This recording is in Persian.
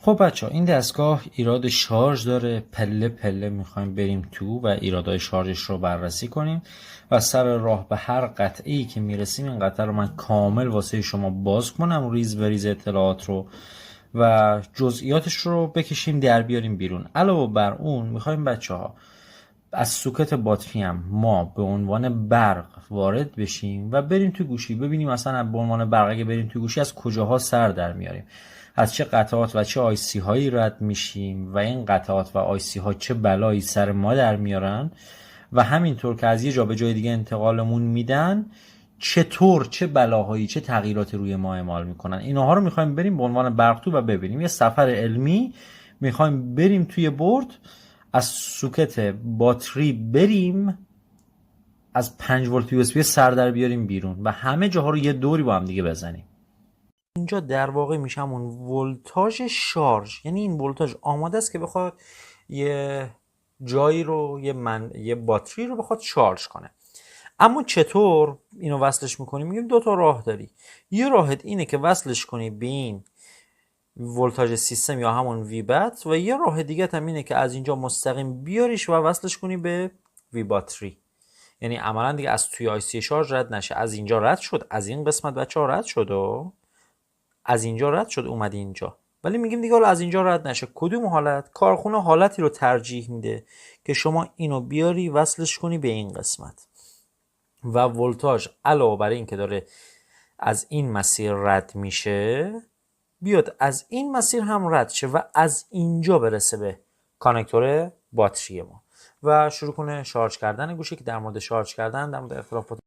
خب بچه این دستگاه ایراد شارژ داره، پله پله میخوایم بریم تو و ایرادهای شارژش رو بررسی کنیم و سر راه به هر قطعه‌ای که میرسیم این قطعه رو من کامل واسه شما باز کنم، ریز به ریز اطلاعات رو و جزئیاتش رو بکشیم در بیاریم بیرون. علاوه بر اون میخوایم بچه ها از سوکت باتری هم ما به عنوان برق وارد بشیم و بریم تو گوشی ببینیم مثلا به عنوان برق اگه بریم تو گوشی از کجاها سر در میاریم، از چه قطعات و چه آیسی هایی رد میشیم و این قطعات و آیسی ها چه بلایی سر ما در میارن و همینطور که از یه جا به جای دیگه انتقالمون میدن چطور چه بلاهایی چه تغییراتی روی ما اعمال میکنن. اینها رو میخوایم بریم به عنوان برق تو و ببینیم. یه سفر علمی میخوایم بریم توی بورد، از سوکت باتری بریم، از 5 ولت یو اس بی سر در بیاریم بیرون و همه جاها رو یه دوری با هم دیگه بزنیم. اینجا در واقع میشه همون ولتاژ شارژ، یعنی این ولتاژ آماده است که بخواد یه جایی رو یه باتری رو بخواد شارژ کنه. اما چطور اینو وصلش میکنیم؟ میگیم دو تا راه داری. یه راهت اینه که وصلش کنی به این ولتاژ سیستم یا همون وی بت و یه راه دیگه هم اینه که از اینجا مستقیم بیاریش و وصلش کنی به وی باتری، یعنی عملا دیگه از توی آی سی شارژ رد نشه. از اینجا رد شد، از این قسمت بچه‌ها رد شد و از اینجا رد شد اومد اینجا، ولی میگیم دیگه حالا از اینجا رد نشه. کدوم حالت؟ کارخونه حالتی رو ترجیح میده که شما اینو بیاری وصلش کنی به این قسمت و ولتاژ علاوه بر این که داره از این مسیر رد میشه بیاد از این مسیر هم رد شه و از اینجا برسه به کانکتور باتری ما و شروع کنه شارژ کردن گوشی. که در مورد شارژ کردن، در مورد اختلافات